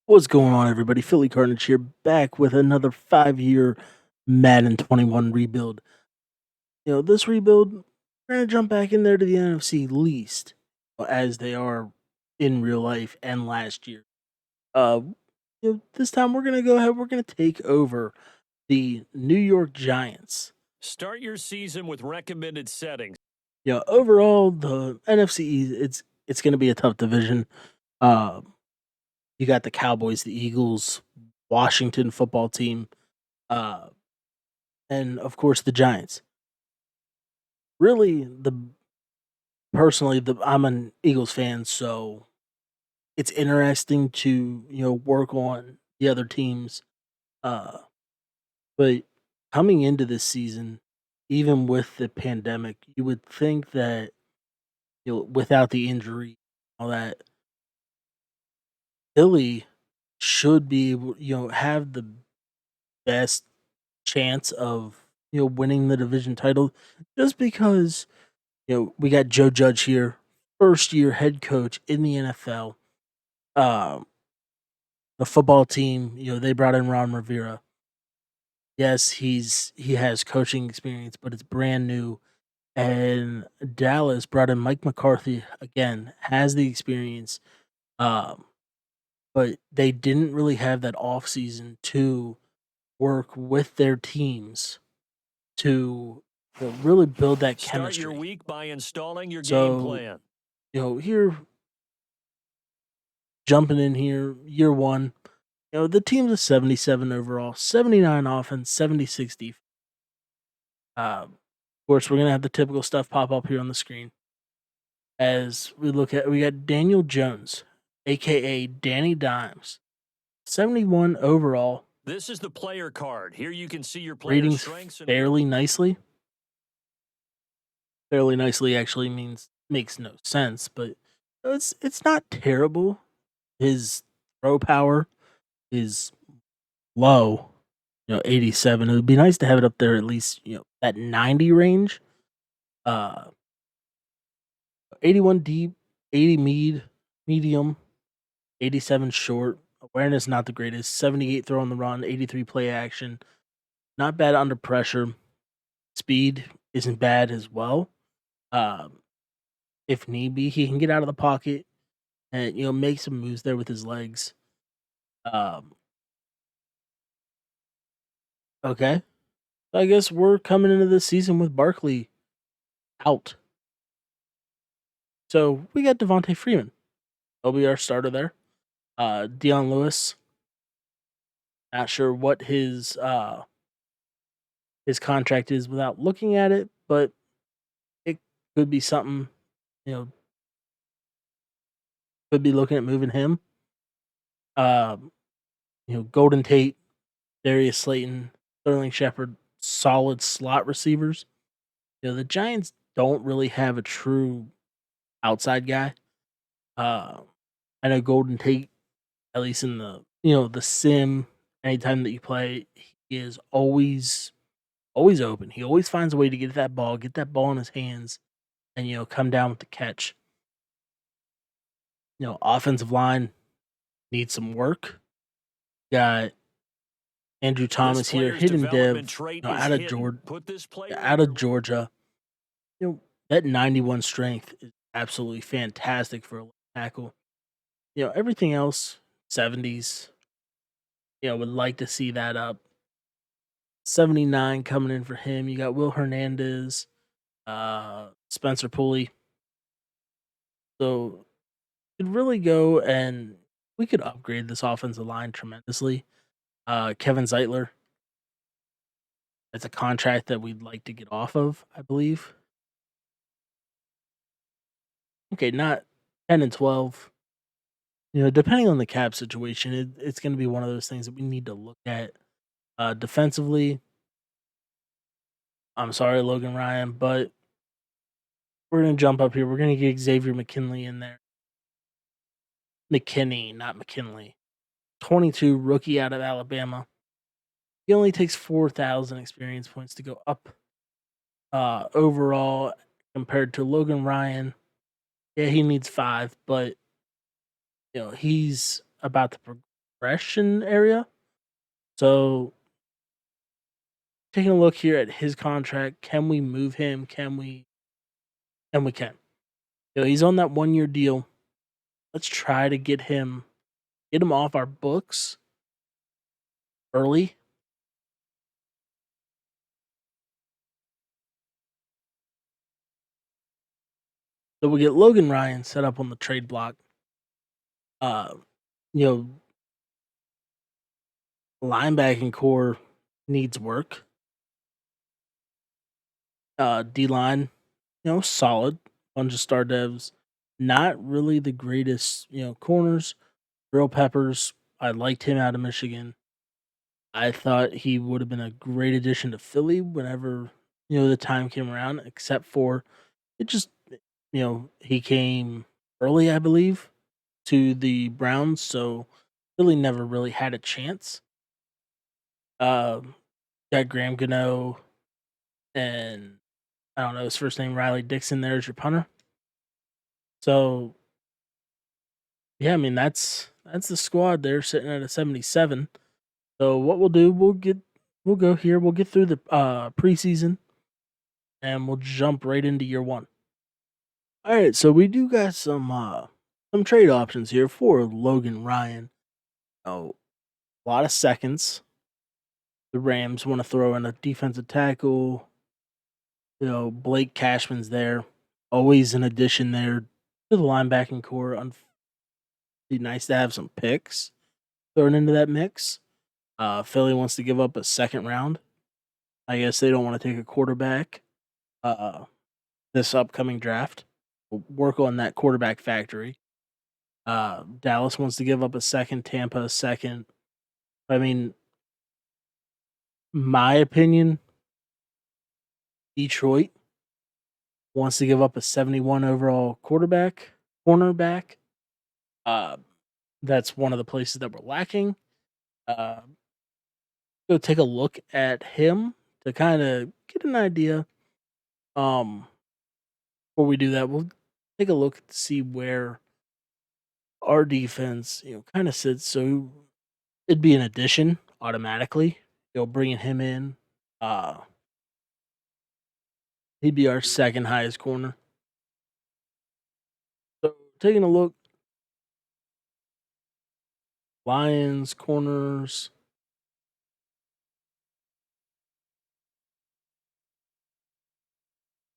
What's going on, everybody? Philly Carnage here, back with another 5-year Madden 21 rebuild. This rebuild, we're going to jump back in there to the NFC least, as they are in real life and last year. Uh, this time we're going to go ahead, we're going to take over the New York Giants. Start your season with recommended settings. Overall, the NFC, it's going to be a tough division. Uh, you got the Cowboys, the Eagles, Washington football team, uh, and of course the Giants. Really, I'm an Eagles fan, so it's interesting to work on the other teams. Uh, but coming into this season, even with the pandemic, you would think that without the injury, all that Philly should be able, have the best chance of winning the division title, just because we got Joe Judge here, first year head coach in the NFL. Um, the football team, they brought in Ron Rivera. Yes, he has coaching experience, but it's brand new. And Dallas brought in Mike McCarthy again, has the experience. Um, but they didn't really have that offseason to work with their teams to really build that Start your chemistry. week by installing your game So, plan. here jumping in here, year one, the team's a 77 overall, 79 offense, 76 defense. Of course, we're gonna have the typical stuff pop up here on the screen as we got Daniel Jones, aka Danny Dimes, 71 overall, This is the player card. Here you can see your player's ratings strengths and fairly nicely. Fairly nicely actually makes no sense, but it's not terrible. His throw power is low, 87. It would be nice to have it up there at least, that 90 range. Uh 81 deep, 80 medium, 87 short. Awareness not the greatest. 78 throw on the run, 83 play action. Not bad under pressure. Speed isn't bad as well. Um, if need be, he can get out of the pocket and make some moves there with his legs. Um, okay, so I guess we're coming into this season with Barkley out. So we got Devonte Freeman. He'll be our starter there. Dion Lewis. Not sure what his contract is without looking at it, but it could be something, you know, could be looking at moving him. Um, Golden Tate, Darius Slayton, Sterling Shepard, solid slot receivers. The Giants don't really have a true outside guy. Uh, I know Golden Tate, at least in the sim, anytime that you play, he is always open. He always finds a way to get that ball in his hands, and come down with the catch. Offensive line needs some work. Got Andrew this Thomas here, player's hidden development dev, trait is out of hidden. Georgia. Put this player Out in of your Georgia, that 91 strength is absolutely fantastic for a left tackle. Everything else 70s. Would like to see that up. 79 coming in for him. You got Will Hernandez, Spencer Pulley. So could really go and we could upgrade this offensive line tremendously. Kevin Zeitler, that's a contract that we'd like to get off of, I believe. Okay, not 10 and 12. Depending on the cap situation, it's going to be one of those things that we need to look at. Defensively, I'm sorry, Logan Ryan, but we're going to jump up here. We're going to get Xavier McKinley in there. McKinney, not McKinley. 22, rookie out of Alabama. He only takes 4,000 experience points to go up overall compared to Logan Ryan. Yeah, he needs 5, but he's about to progression area. So taking a look here at his contract, can we move him? Can we? And we can. He's on that 1 year deal. Let's try to get him off our books early. So we get Logan Ryan set up on the trade block. Uh, you know, linebacking core needs work. D line, solid. Bunch of star devs. Not really the greatest, corners. Real Peppers, I liked him out of Michigan. I thought he would have been a great addition to Philly whenever, the time came around, except for it just, he came early, I believe, to the Browns, so Philly never really had a chance. Um, got Graham Gano and I don't know his first name, Riley Dixon. There's your punter. So yeah, I mean that's the squad there sitting at a 77. So what we'll do, we'll go here, we'll get through the preseason and we'll jump right into year one. All right, so we do got some trade options here for Logan Ryan. Oh, a lot of seconds. The Rams want to throw in a defensive tackle. Blake Cashman's there. Always an addition there to the linebacking core. Be nice to have some picks thrown into that mix. Philly wants to give up a second round. I guess they don't want to take a quarterback uh, this upcoming draft. We'll work on that quarterback factory. Dallas wants to give up a second, Tampa a second. I mean, my opinion, Detroit wants to give up a 71 overall cornerback. Uh, that's one of the places that we're lacking. Uh, go take a look at him to kind of get an idea. Before we do that, we'll take a look to see where our defense, kind of sits. So it'd be an addition automatically. Bringing him in, uh, he'd be our second highest corner. So taking a look, Lions corners.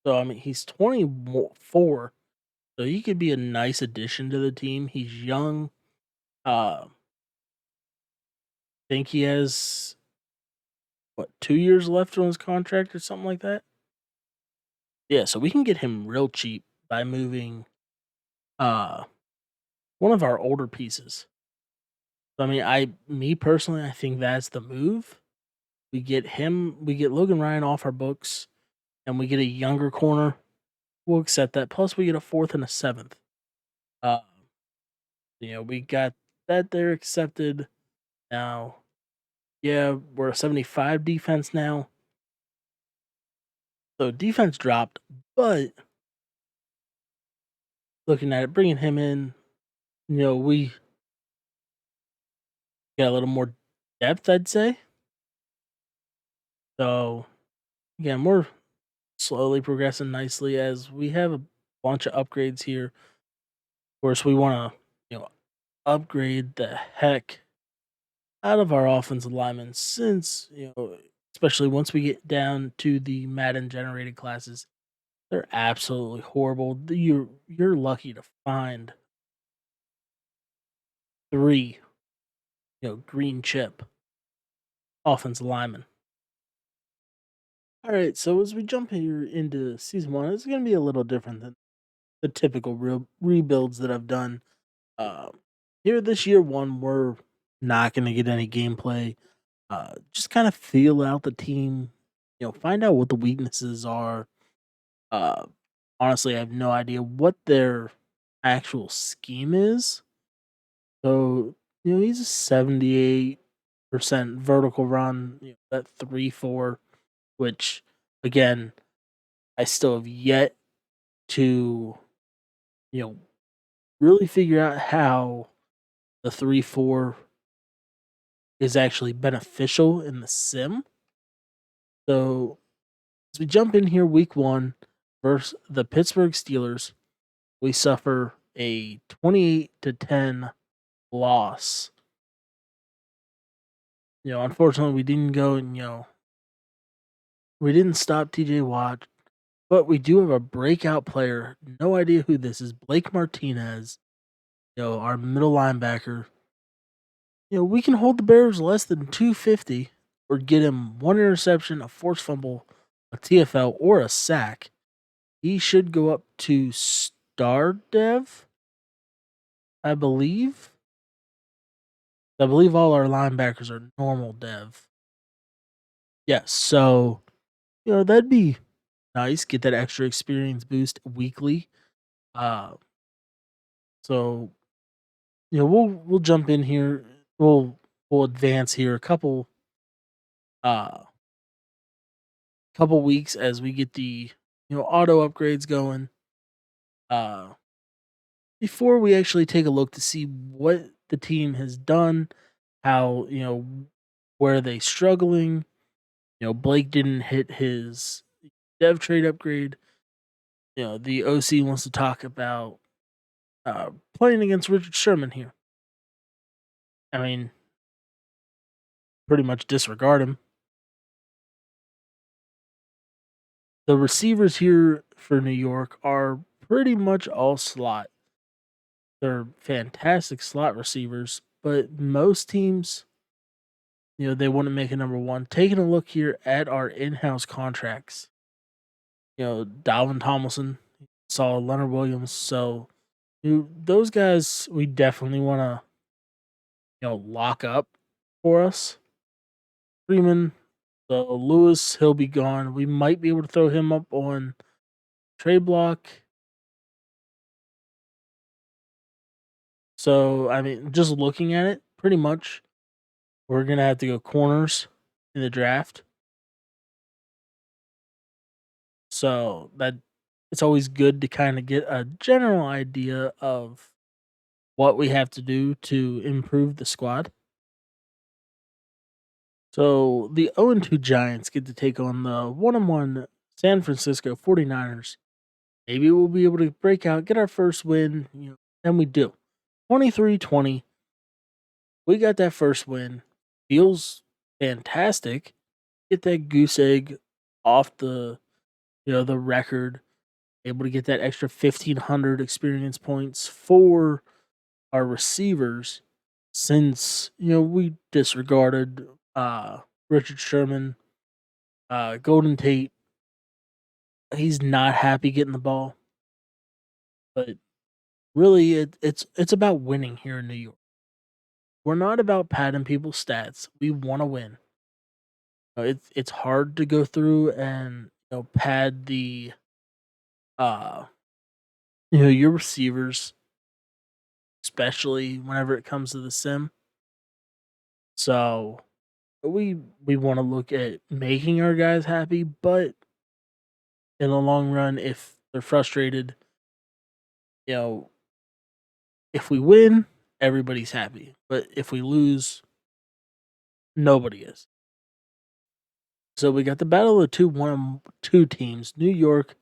So I mean, he's 24, so he could be a nice addition to the team. He's young. Think he has 2 years left on his contract or something like that. Yeah, so we can get him real cheap by moving uh one of our older pieces. So, I mean, me personally, I think that's the move. We get Logan Ryan off our books, and we get a younger corner. We'll accept that. Plus, we get a fourth and a seventh. Uh, we got that there accepted. Now, yeah, we're a 75 defense now. So defense dropped, but looking at it, bringing him in, we got a little more depth, I'd say. So again, we're slowly progressing nicely as we have a bunch of upgrades here. Of course, we want to, upgrade the heck out of our offensive linemen since, especially once we get down to the Madden generated classes, they're absolutely horrible. You're lucky to find three, green chip offensive linemen. All right, so as we jump here into season one, it's going to be a little different than the typical rebuilds that I've done. Here this year one, we're not going to get any gameplay. Just kind of feel out the team, find out what the weaknesses are. Uh, Honestly, I have no idea what their actual scheme is. So, he's a 78% vertical run, that 3-4, which again, I still have yet to, you know, really figure out how the 3-4 is actually beneficial in the sim. So as we jump in here, week 1 versus the Pittsburgh Steelers, we suffer a 28-10 loss. Unfortunately, we didn't go and we didn't stop TJ Watt, but we do have a breakout player. No idea who this is. Blake Martinez, our middle linebacker. We can hold the Bears less than 250 or get him one interception, a forced fumble, a TFL, or a sack. He should go up to star dev, I believe. I believe all our linebackers are normal dev. Yes, so that'd be nice. Get that extra experience boost weekly. Uh, so we'll jump in here. We'll advance here a uh couple weeks as we get the auto upgrades going. Uh, Before we actually take a look to see what the team has done, how where are they struggling. Blake didn't hit his dev trade upgrade. The OC wants to talk about playing against Richard Sherman here. I mean, pretty much disregard him. The receivers here for New York are pretty much all slot. They're fantastic slot receivers, but most teams, they wouldn't make a number one. Taking a look here at our in-house contracts, Dalvin Tomlinson, saw Leonard Williams. So those guys, we definitely want to, lock up for us. Freeman, so Lewis, he'll be gone. We might be able to throw him up on trade block. So, I mean, just looking at it, pretty much we're going to have to go corners in the draft. So, that it's always good to kind of get a general idea of what we have to do to improve the squad. So, the 0-2 Giants get to take on the 1-1 San Francisco 49ers. Maybe we'll be able to break out, get our first win, and we do. 23-20. We got that first win. Feels fantastic. Get that goose egg off the record. Able to get that extra 1,500 experience points for our receivers since, we disregarded Richard Sherman, Golden Tate. He's not happy getting the ball. But really it's about winning here in New York. We're not about padding people's stats. We want to win. It's hard to go through and pad the uh your receivers, especially whenever it comes to the sim. So we want to look at making our guys happy, but in the long run, if they're frustrated, you know, if we win, everybody's happy. But if we lose, nobody is. So we got the battle of two teams, New York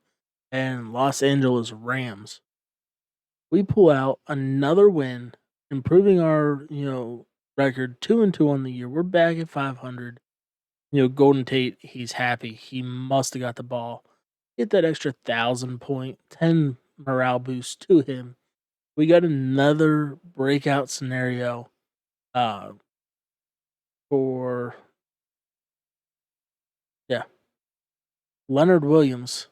and Los Angeles Rams. We pull out another win, improving our, record 2-2 on the year. We're back at 500. Golden Tate, he's happy. He must have got the ball. Get that extra 1,000 point, 10 morale boost to him. We got another breakout scenario for Leonard Williams.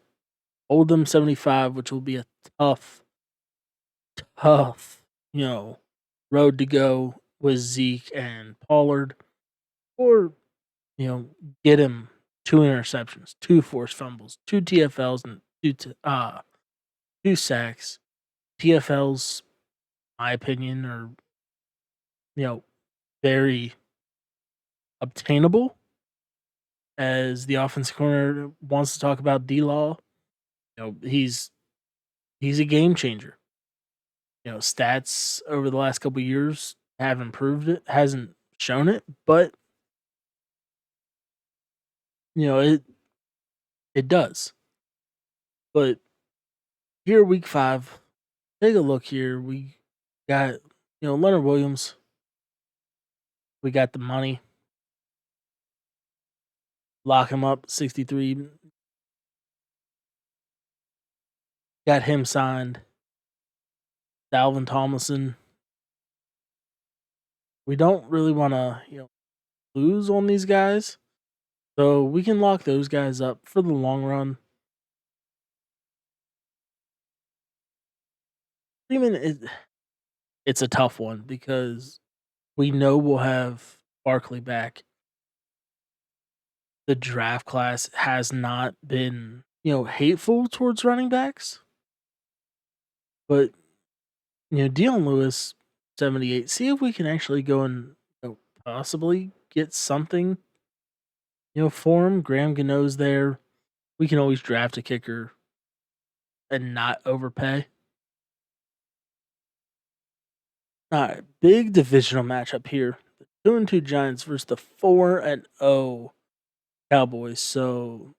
Oldham 75, which will be a tough, road to go with Zeke and Pollard. Or, get him 2 interceptions, 2 forced fumbles, 2 TFLs, and 2 sacks. TFLs, my opinion, are, very obtainable. As the offensive corner wants to talk about D-Law, he's a game changer. Stats over the last couple of years have improved. It hasn't shown it, but it does. But here, week 5, take a look here. We got Leonard Williams. We got the money. Lock him up, 63. Got him signed. Dalvin Tomlinson. We don't really want to lose on these guys, so we can lock those guys up for the long run. Freeman it's a tough one because we know we'll have Barkley back. The draft class has not been, hateful towards running backs, but Dion Lewis, 78. See if we can actually go and possibly get something, for him. Graham Gano's there. We can always draft a kicker and not overpay. All right, big divisional matchup here. The 2-2 Giants versus the 4-0 Cowboys. So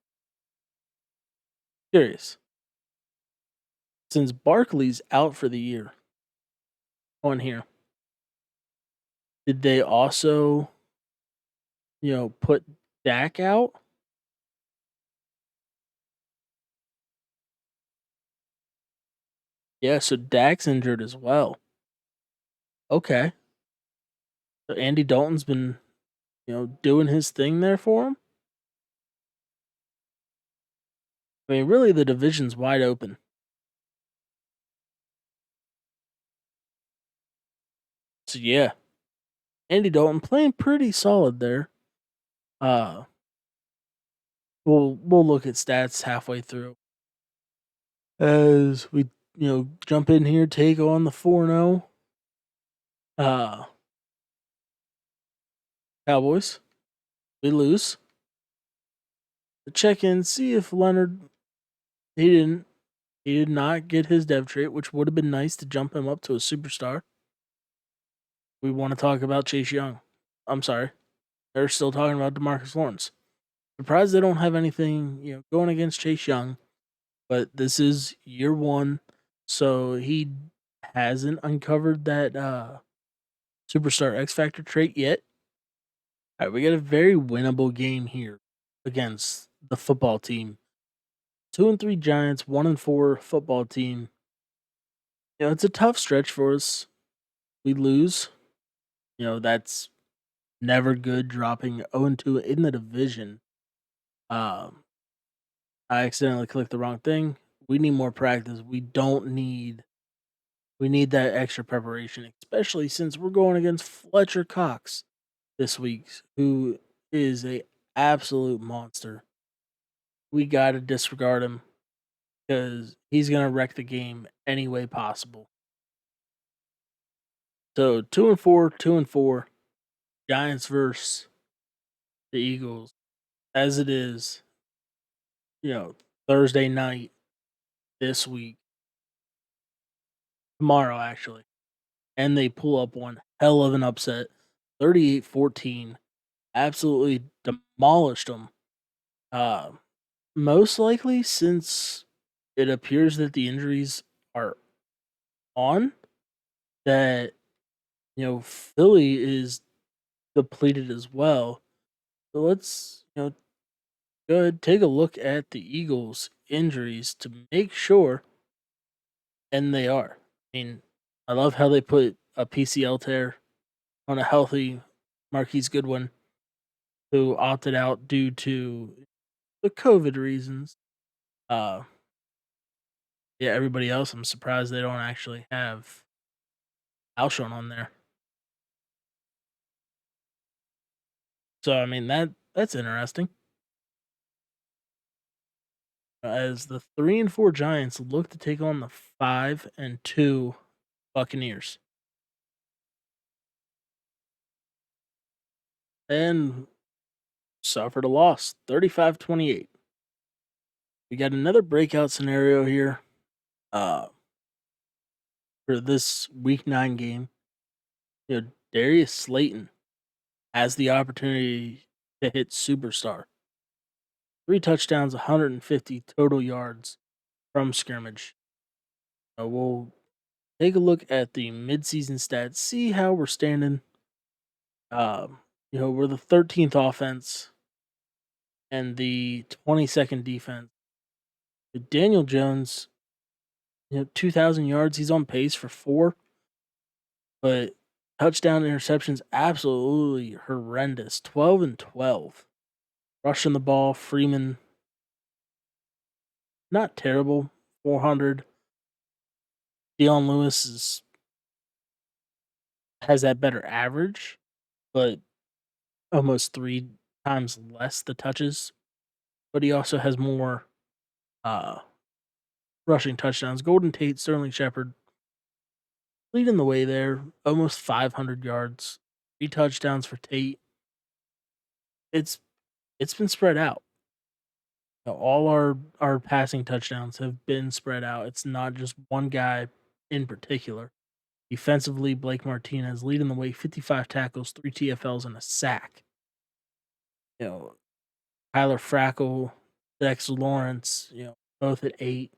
curious. Since Barkley's out for the year on here, did they also, put Dak out? Yeah, so Dak's injured as well. Okay. So Andy Dalton's been, doing his thing there for him. I mean, really, the division's wide open. So yeah, Andy Dalton playing pretty solid there. Uh, we'll look at stats halfway through as we jump in here, take on the 4-0 Cowboys. We lose. Check in, see if Leonard he did not get his dev trait, which would have been nice to jump him up to a superstar. We want to talk about Chase Young. I'm sorry. They're still talking about DeMarcus Lawrence. Surprised they don't have anything, going against Chase Young, but this is year 1, so he hasn't uncovered that superstar X Factor trait yet. All right, we got a very winnable game here against the football team. 2-3 Giants, 1-4 football team. It's a tough stretch for us. We lose. That's never good, dropping 0-2 in the division. I accidentally clicked the wrong thing. We need more practice. We need that extra preparation, especially since we're going against Fletcher Cox this week, who is a absolute monster. We got to disregard him because he's going to wreck the game any way possible. So 2-4, 2-4, Giants versus the Eagles, as it is, Thursday night this week, tomorrow actually, and they pull up one hell of an upset, 38-14, absolutely demolished them. Most likely, since it appears that the injuries are on, that Philly is depleted as well. So let's go ahead, take a look at the Eagles' injuries to make sure, and they are. I mean, I love how they put a PCL tear on a healthy Marquise Goodwin, who opted out due to the COVID reasons. Uh, yeah, everybody else, I'm surprised they don't actually have Alshon on there. So I mean that's interesting. As the 3-4 Giants look to take on the 5-2 Buccaneers. And suffered a loss, 35-28. We got another breakout scenario here for this week 9 game. Darius Slayton has the opportunity to hit superstar. 3 touchdowns, 150 total yards from scrimmage. We'll take a look at the midseason stats, see how we're standing. Um, we're the 13th offense and the 22nd defense. Daniel Jones, 2,000 yards. He's on pace for four, but touchdown interceptions absolutely horrendous. 12 and 12. Rushing the ball, Freeman, not terrible. 400. Dion Lewis has that better average, but almost 3 times less the touches. But he also has more uh, rushing touchdowns. Golden Tate, Sterling Shepard leading the way there, almost 500 yards, 3 touchdowns for Tate. It's it's been spread out. All our passing touchdowns have been spread out. It's not just one guy in particular. Defensively, Blake Martinez leading the way, 55 tackles, 3 TFLs, and a sack. You know, Tyler Frackle, Dex Lawrence, both at 8.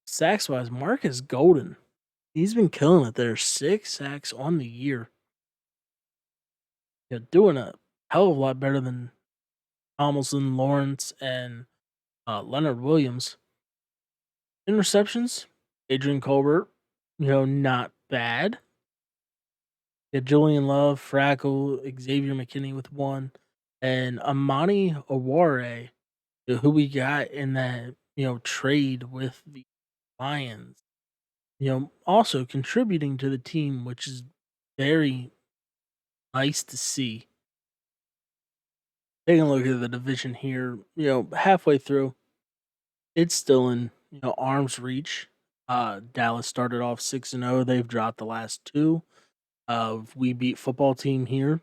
Sacks wise, Marcus Golden, he's been killing it there. 6 sacks on the year. Doing a hell of a lot better than Tomlinson, Lawrence, and Leonard Williams. Interceptions, Adrian Colbert, not bad. Julian Love, Frackle, Xavier McKinney with 1, and Amani Aware, who we got in that trade with the Lions. Also contributing to the team, which is very nice to see. Taking a look at the division here, halfway through, it's still in arm's reach. Dallas started off 6-0. They've dropped the last two. We beat football team here,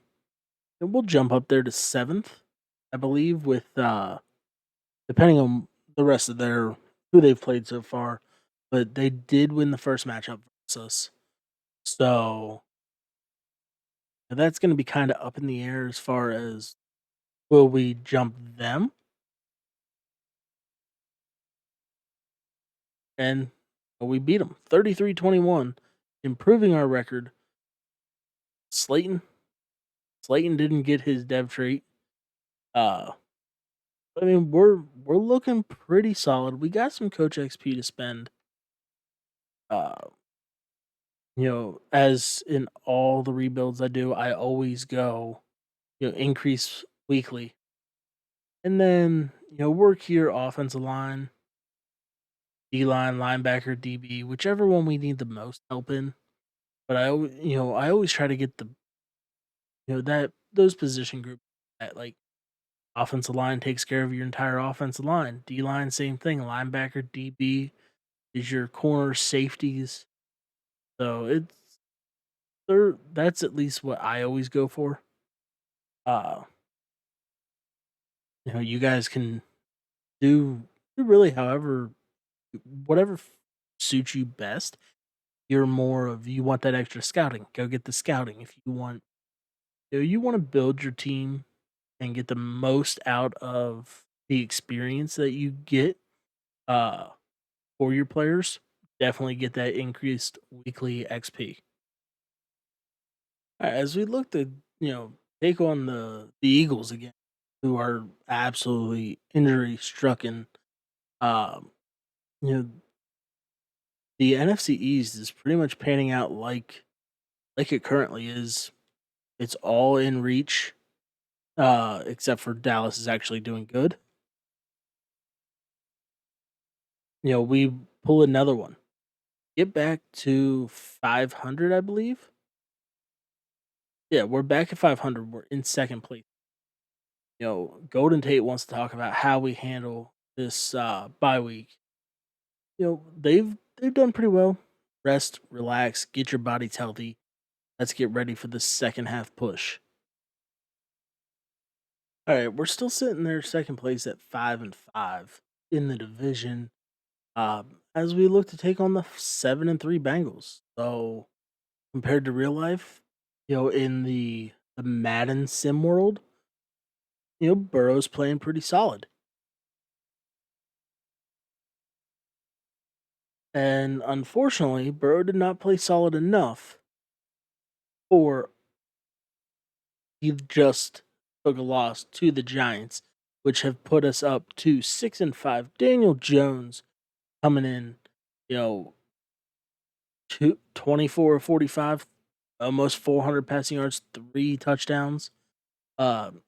and we'll jump up there to 7th, I believe, with depending on the rest of their who they've played so far. But they did win the first matchup versus us, so that's going to be kind of up in the air as far as will we jump them. And we beat them 33-21, improving our record. Slayton didn't get his dev trait. Uh, I mean, we're looking pretty solid. We got some coach XP to spend. Uh, as in all the rebuilds I do, I always go, increase weekly, and then work here offensive line, D line, linebacker, DB, whichever one we need the most help in. But I always try to get the that those position groups that like offensive line takes care of your entire offensive line. D line, same thing. Linebacker, DB is your corner safeties. So that's at least what I always go for. Uh, you guys can do really however whatever suits you best. You're more of you want that extra scouting. Go get the scouting. If you want you want to build your team and get the most out of the experience that you get uh for your players, definitely get that increased weekly XP. As we look to, take on the Eagles again, who are absolutely injury stricken. Um, you know, the NFC East is pretty much panning out like it currently is. It's all in reach, except for Dallas is actually doing good. We pull another one. Get back to 500, I believe. Yeah, we're back at 500. We're in second place. Golden Tate wants to talk about how we handle this bye week. They've done pretty well. Rest, relax, get your bodies healthy. Let's get ready for the second half push. All right, we're still sitting there second place at 5-5 in the division. As we look to take on the 7-3 Bengals. So compared to real life, in the the Madden sim world, Burrow's playing pretty solid. And unfortunately, Burrow did not play solid enough, or he just took a loss to the Giants, which have put us up to 6-5. Daniel Jones coming in, you know, 24 or 45, almost 400 passing yards, 3 touchdowns. Um,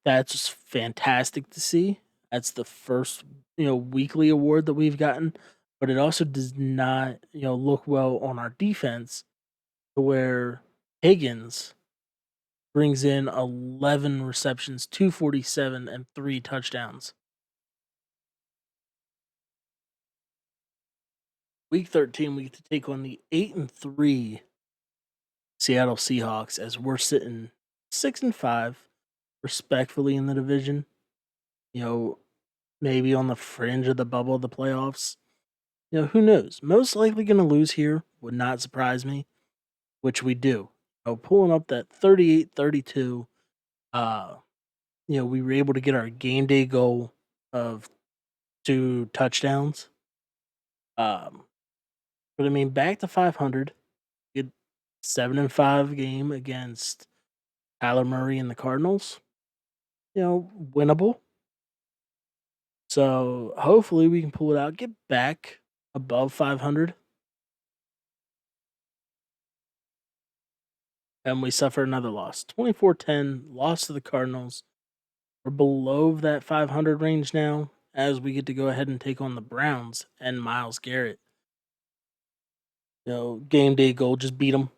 that's fantastic to see. That's the first, weekly award that we've gotten, but it also does not, look well on our defense to where Higgins brings in 11 receptions, 247, and 3 touchdowns. Week 13, we get to take on the 8-3 Seattle Seahawks as we're sitting 6-5, respectfully in the division. You know, maybe on the fringe of the bubble of the playoffs. Who knows? Most likely going to lose here. Would not surprise me, which we do. Pulling up that 38-32. We were able to get our game day goal of 2 touchdowns. But I mean, back to 500. Good 7-5 game against Kyler Murray and the Cardinals. Winnable. So hopefully we can pull it out, get back above 500. And we suffer another loss. 24-10, loss to the Cardinals. We're below that 500 range now as we get to go ahead and take on the Browns and Myles Garrett. Game day goal, just beat them.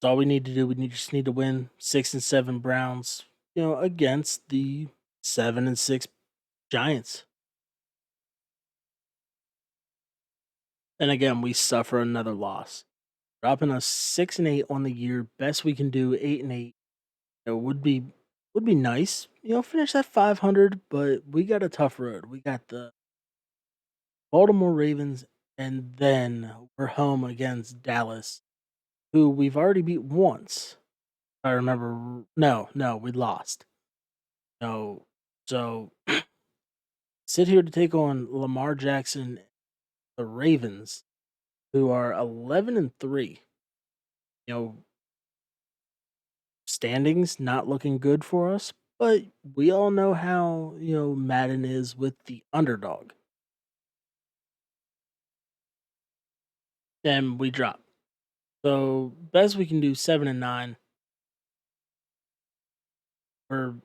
That's all we need to do. We just need to win 6-7 Browns, against the 7-6 Giants. And again, we suffer another loss, dropping us 6-8 on the year. Best we can do, 8-8. It would be nice, finish that 500. But we got a tough road. We got the Baltimore Ravens, and then we're home against Dallas, who we've already beat once. I remember. No, we lost. No, so sit here to take on Lamar Jackson, the Ravens, who are 11-3. You know, Standings not looking good for us, but we all know how, Madden is with the underdog. And we drop. So best we can do 7-9. Or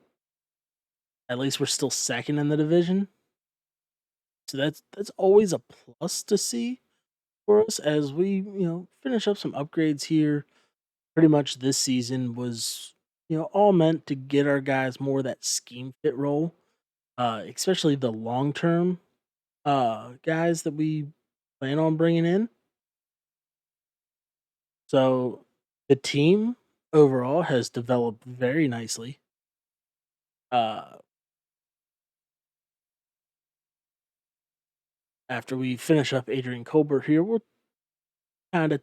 at least we're still second in the division. So that's always a plus to see for us as we, finish up some upgrades here. Pretty much this season was, all meant to get our guys more of that scheme fit role, especially the long term guys that we plan on bringing in. So the team overall has developed very nicely. Uh, After we finish up Adrian Colbert here, we'll kind of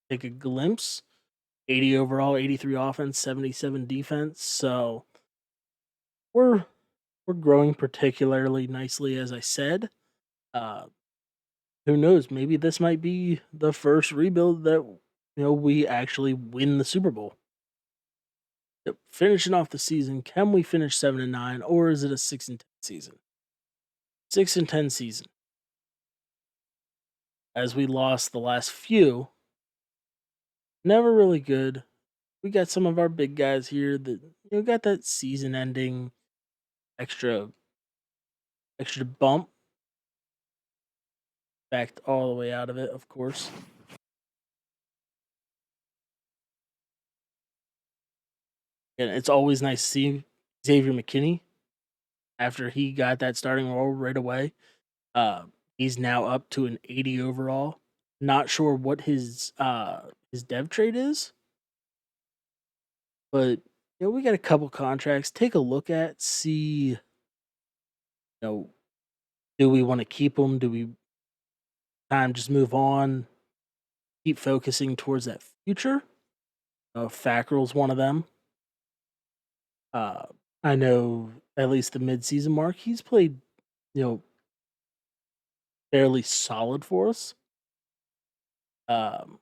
take a glimpse. 80 overall, 83 offense, 77 defense. So we're we're growing particularly nicely, as I said. Uh, who knows? Maybe this might be the first rebuild that we actually win the Super Bowl. Yep. Finishing off the season, can we finish 7-9, or is it a 6-10 season? 6-10 season, as we lost the last few. Never really good. We got some of our big guys here that got that season-ending extra bump. Backed all the way out of it, of course. And it's always nice to see Xavier McKinney after he got that starting role right away. Uh, he's now up to an 80 overall. Not sure what his dev trade is, but we got a couple contracts. Take a look at, see, know, do we want to keep him? Do we just move on? Keep focusing towards that future, Fackrell's one of them. Uh, I know at least the midseason mark, he's played, you know, fairly solid for us. Um,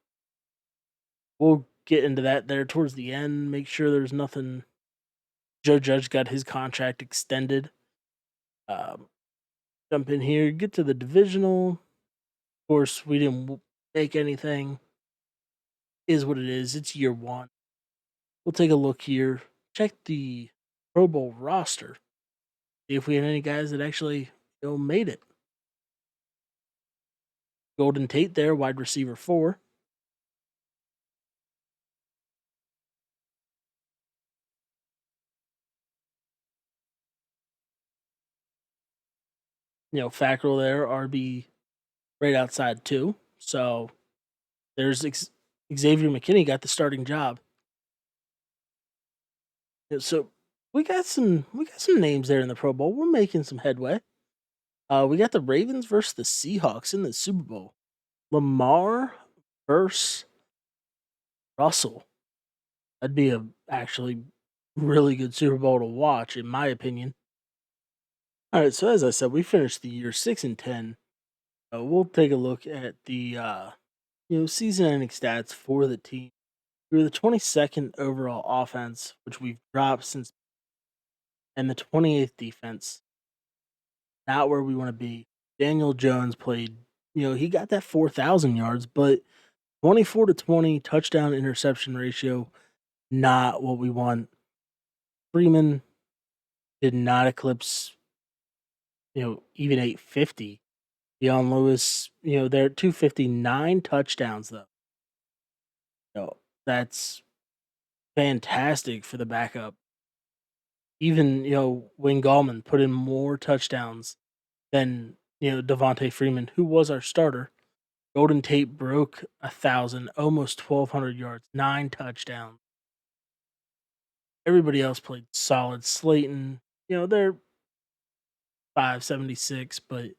we'll get into that there towards the end. Make sure there's nothing. Joe Judge got his contract extended. Um, jump in here, get to the divisional. Of course, we didn't make anything. Is what it is. It's year one. We'll take a look here. Check the Pro Bowl roster. See if we had any guys that actually made it. Golden Tate there, wide receiver 4. Fackrell there, RB right outside 2. So there's Xavier McKinney got the starting job. So we got some names there in the Pro Bowl. We're making some headway. We got the Ravens versus the Seahawks in the Super Bowl. Lamar versus Russell. That'd be a actually really good Super Bowl to watch, in my opinion. All right, so as I said, we finished the year 6-10. We'll take a look at the season-ending stats for the team. We were the 22nd overall offense, which we've dropped since, and the 28th defense. Not where we want to be. Daniel Jones played. He got that 4,000 yards, but 24-20 touchdown interception ratio, not what we want. Freeman did not eclipse, even 850. Deion Lewis, they're at 259 touchdowns though. That's fantastic for the backup. Even, Wayne Gallman put in more touchdowns than, Devonte Freeman, who was our starter. Golden Tate broke 1,000, almost 1,200 yards, 9 touchdowns. Everybody else played solid. Slayton, they're 576, but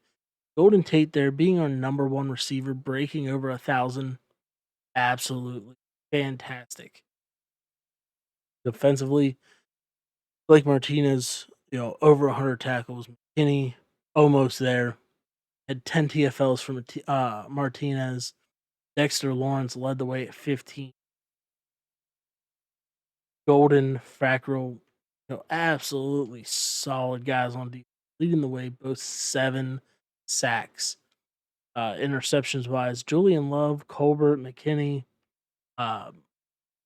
Golden Tate there being our number one receiver, breaking over 1,000, absolutely fantastic. Defensively, Blake Martinez, over 100 tackles. McKinney, almost there. Had 10 TFLs from Martinez. Dexter Lawrence led the way at 15. Golden, Frackrell, absolutely solid guys on defense, leading the way, both 7 sacks. Interceptions wise, Julian Love, Colbert, McKinney, uh,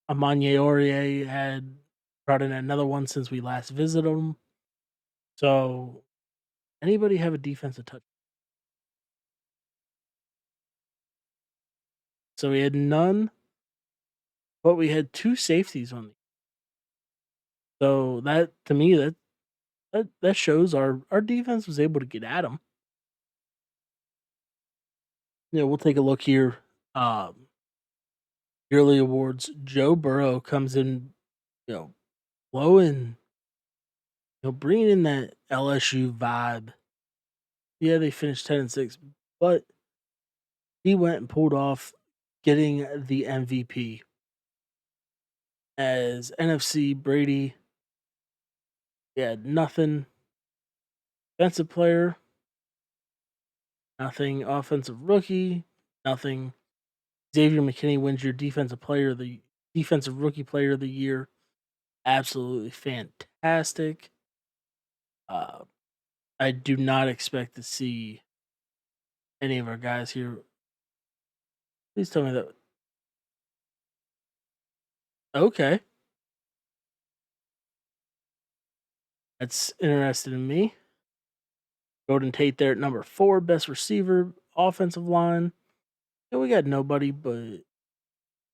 Amanye Aurier had brought in another one since we last visited him. So, anybody have a defensive touch? So we had none, but we had 2 safeties on the. So that to me that shows our defense was able to get at them. We'll take a look here. Um, Yearly awards. Joe Burrow comes in, blowing, bringing in that LSU vibe. Yeah, they finished 10-6, but he went and pulled off getting the MVP. As NFC Brady, he had nothing. Defensive player, nothing. Offensive rookie, nothing. Xavier McKinney wins your defensive rookie player of the year. Absolutely fantastic. Uh, I do not expect to see any of our guys here. Please tell me that. Okay, that's interesting to me. Golden Tate there at number 4, best receiver, offensive line. Yeah, we got nobody, but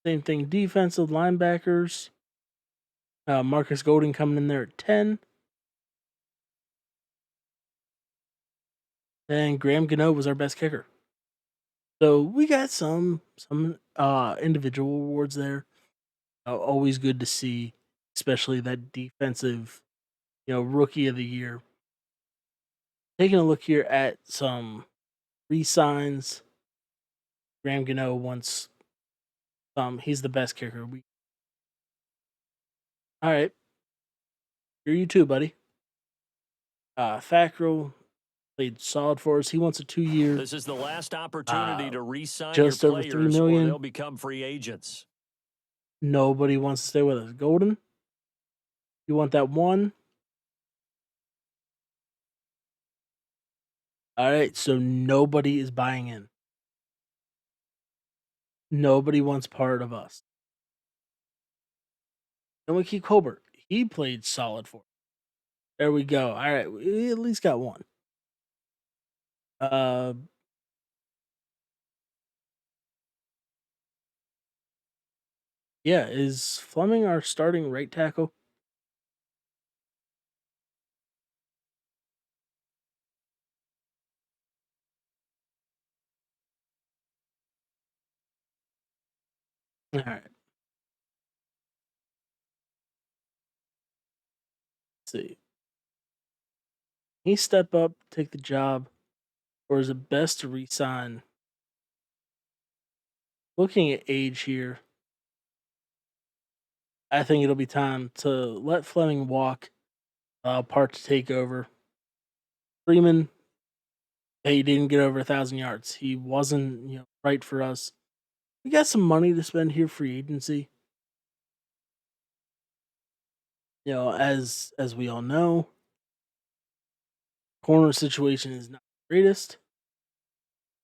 same thing. Defensive linebackers. Marcus Golden coming in there at 10. And Graham Gano was our best kicker. So we got some individual awards there. Always good to see, especially that defensive, rookie of the year. Taking a look here at some re-signs. Graham Gano wants he's the best kicker. All right, you're you too, buddy. Fackrell played solid for us. He wants a 2 year, This is the last opportunity uh, to re-sign your just over three players or they'll million. become free agents. Nobody wants to stay with us. Golden, you want that one? All right, so nobody is buying in. Nobody wants part of us. Then we keep Colbert. He played solid for us. There we go. All right, we at least got one. Uh, yeah, is Fleming our starting right tackle? All right, let's see. He step up, take the job, or is it best to resign? Looking at age here, I think it'll be time to let Fleming walk. Part to take over. Freeman, he didn't get over 1,000 yards. He wasn't, right for us. We got some money to spend here, free agency. As we all know, corner situation is not the greatest.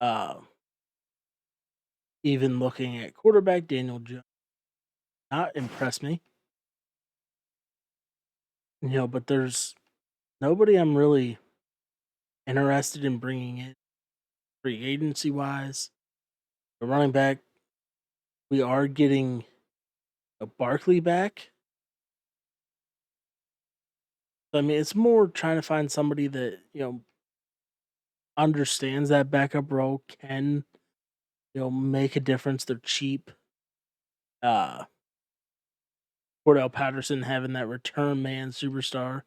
Uh, Even looking at quarterback Daniel Jones, not impressed me. But there's nobody I'm really interested in bringing in free agency wise. The running back, we are getting a Barkley back. So, I mean, it's more trying to find somebody that understands that backup role, can make a difference. They're cheap. Uh, Cordell Patterson having that return man superstar.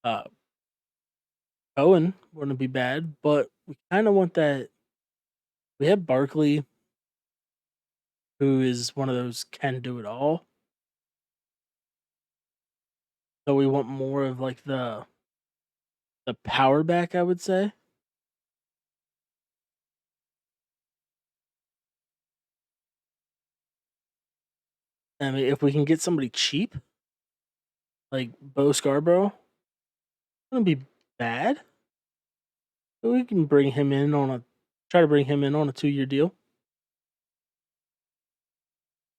Uh, Owen wouldn't be bad, but we kind of want that. We have Barkley, who is one of those can do it all. So we want more of like the power back, I would say. I mean, if we can get somebody cheap, like Bo Scarborough, wouldn't be bad. We can bring him in on a try to bring him in on a 2 year deal.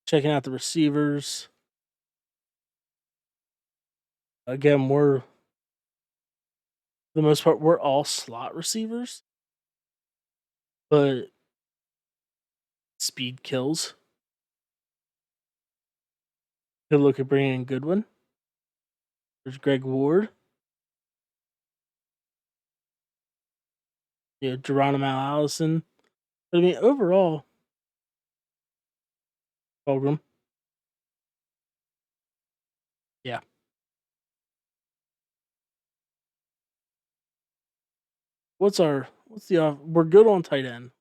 Checking out the receivers. Again, we're for the most part we're all slot receivers, but speed kills. Could look at bringing in Goodwin. There's Greg Ward. Geronimo Allison. But I mean, overall, Fulgham. Yeah. What's the we're good on tight end.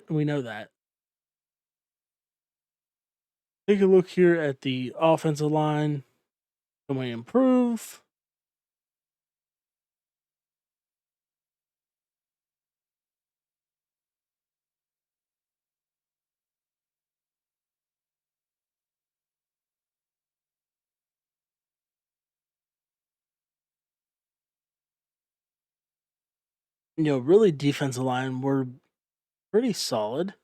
We know that. Take a look here at the offensive line. Can we improve? Really defensive line, we're pretty solid,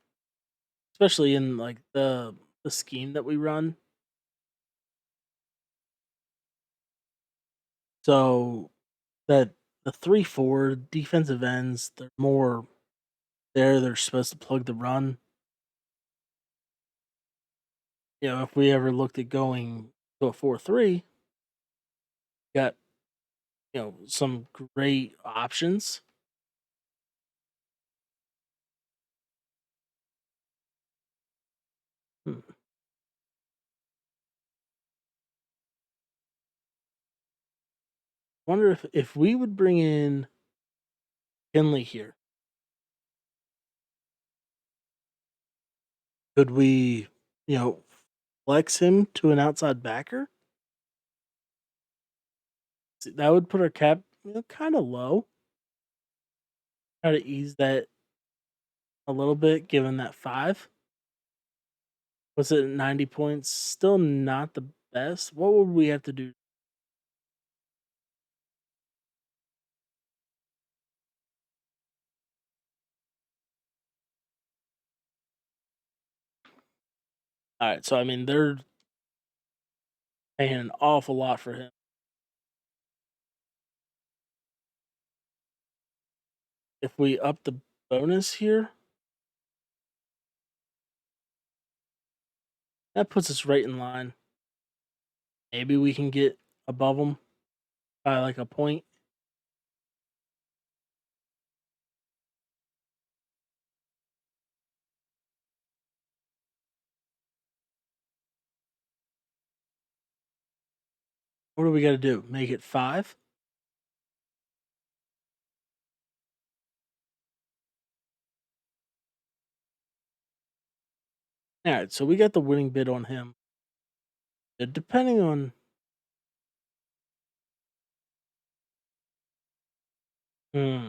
especially in like the scheme that we run. So that the 3-4 defensive ends, they're more there. They're supposed to plug the run. If we ever looked at going to a 4-3, got some great options. Hmm. Wonder if we would bring in Kinley here, could we, flex him to an outside backer? That would put our cap, kind of low. Try to ease that a little bit, given that 5. Was it 90 points? Still not the best. What would we have to do? All right, so I mean they're paying an awful lot for him. If we up the bonus here, that puts us right in line. Maybe we can get above them by like a point. What do we got to do? Make it 5? All right, so we got the winning bid on him. Depending on, hmm,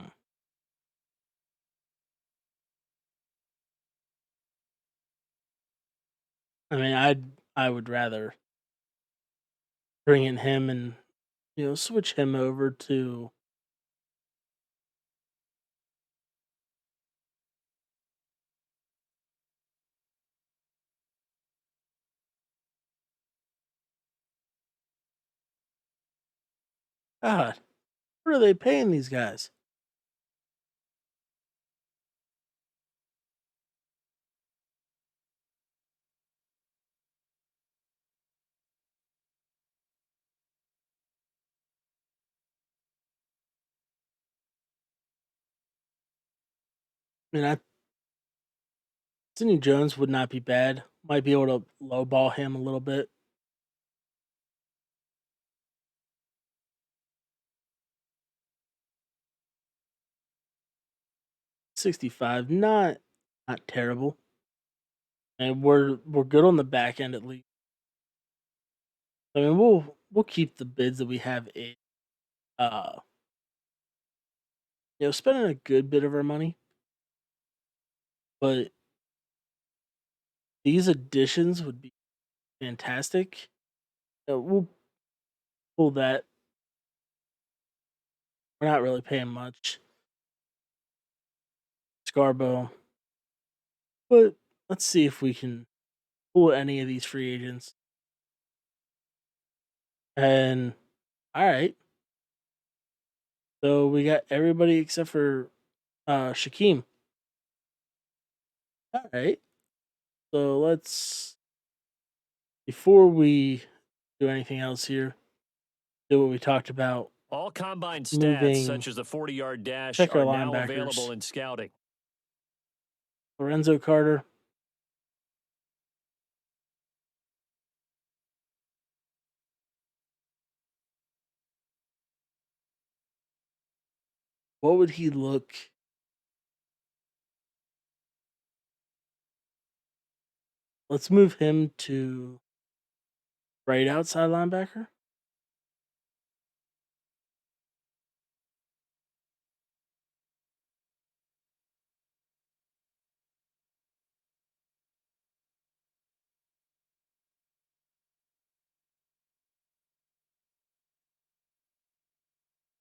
I mean, I would rather bring in him and switch him over to. 'God, what are they paying these guys?" I mean, Sidney Jones would not be bad. Might be able to lowball him a little bit. 65, not terrible, and we're good on the back end at least. I mean, we'll keep the bids that we have in. Uh, spending a good bit of our money, but these additions would be fantastic. We'll pull that. We're not really paying much. Scarborough, but let's see if we can pull any of these free agents. And all right, so we got everybody except for Shaquem. All right, so let's before we do anything else here, do what we talked about. All combine stats, Moving, such as the 40-yard dash, check our are now linebackers. available in scouting. Lorenzo Carter. What would he look? Let's move him to right outside linebacker.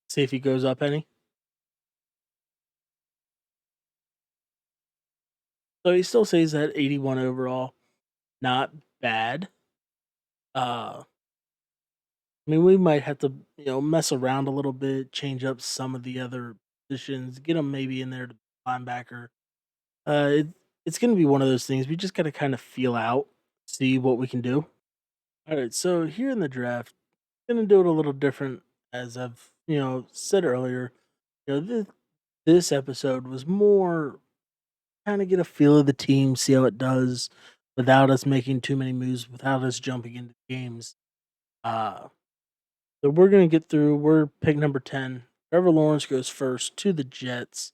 See if he goes up any. So he still stays at 81 overall. Not bad. I mean, we might have to, mess around a little bit, change up some of the other positions, get him maybe in there to linebacker. Uh, it, it's going to be one of those things. We just got to kind of feel out, see what we can do. All right, so here in the draft, going to do it a little different, as I've said earlier. This episode was more kind of get a feel of the team, see how it does, without us making too many moves, without us jumping into games. Uh, So we're gonna get through. We're pick number 10. Trevor Lawrence goes first to the Jets.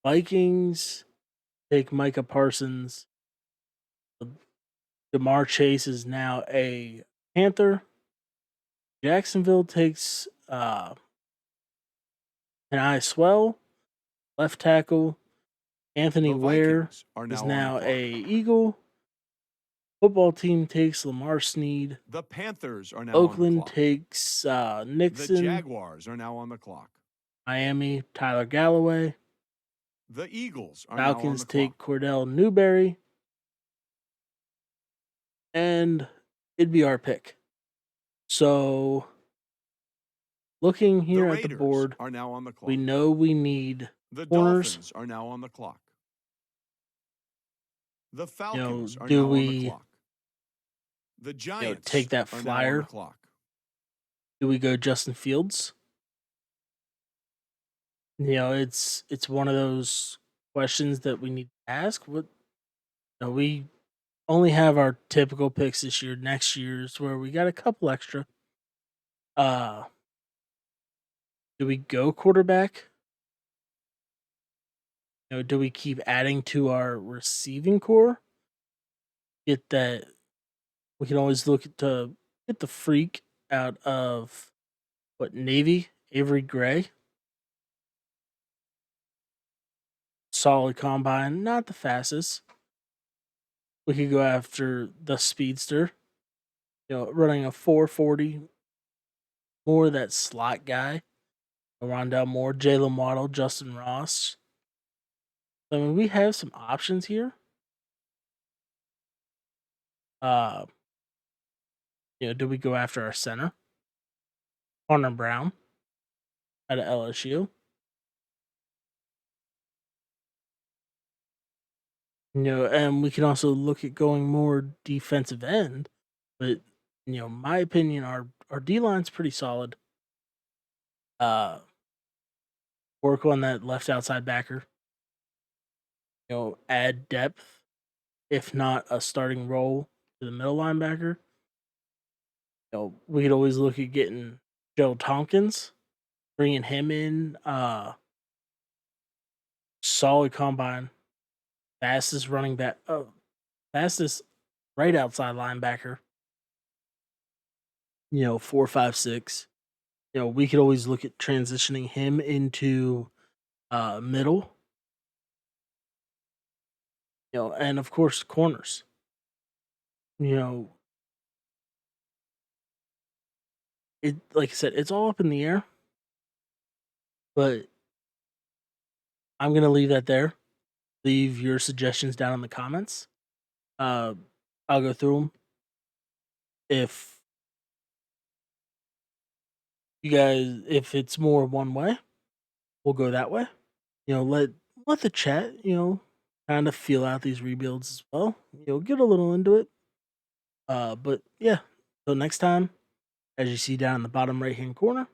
Vikings take Micah Parsons. Jamar Chase is now a Panther. Jacksonville takes and I swell, left tackle. Anthony The Ware Vikings are is now on the now clock. a Eagle. Football team takes Lamar Sneed. The Panthers are now on the Oakland clock. takes The Nixon. Jaguars are now on the clock. Miami, Tyler Galloway. The Eagles are Falcons now on the take clock. Cordell Newberry. And it'd be our pick. So, looking The here at the Raiders board, are now on the clock. we know we need The corners. Dolphins are now on the clock. The Falcons are do now on the we clock. The Giants take that are now on flyer? the clock. Do we go Justin Fields? It's one of those questions that we need to ask. We only have our typical picks this year. Next year's where we got a couple extra. Uh, do we go quarterback? Do we keep adding to our receiving core? Get that we can always look to get the freak out of Navy, Avery Gray. Solid combine, not the fastest. We could go after the speedster, running a 440, more that slot guy. Rondell Moore, Jalen Waddle, Justin Ross. I mean, we have some options here. Uh, do we go after our center? Hunter Brown out of LSU. And we can also look at going more defensive end. But, my opinion, our D line's pretty solid. Work on that left outside backer. Add depth, if not a starting role to the middle linebacker. We could always look at getting Joe Tompkins, bringing him in. Solid combine, fastest running back, fastest right outside linebacker. 4.56. We could always look at transitioning him into middle. And of course corners. It like I said, it's all up in the air. But I'm gonna leave that there. Leave your suggestions down in the comments. Uh, I'll go through them. If if it's more one way, we'll go that way. Let the chat, kind of feel out these rebuilds as well. Get a little into it. But yeah. So next time, as you see down in the bottom right hand corner,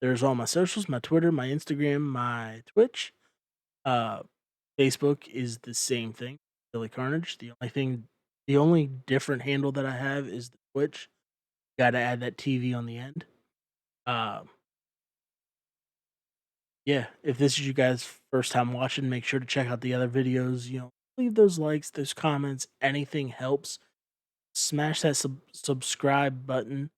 there's all my socials, my Twitter, my Instagram, my Twitch. Uh, Facebook is the same thing, Billy Carnage. The only different handle that I have is the Twitch. Got to add that TV on the end. Yeah, if this is you guys' first time watching, make sure to check out the other videos. Leave those likes, those comments. Anything helps. Smash that subscribe button.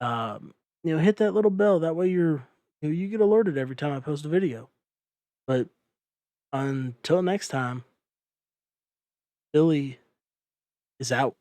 Hit that little bell. That way you get alerted every time I post a video. But until next time, Billy is out.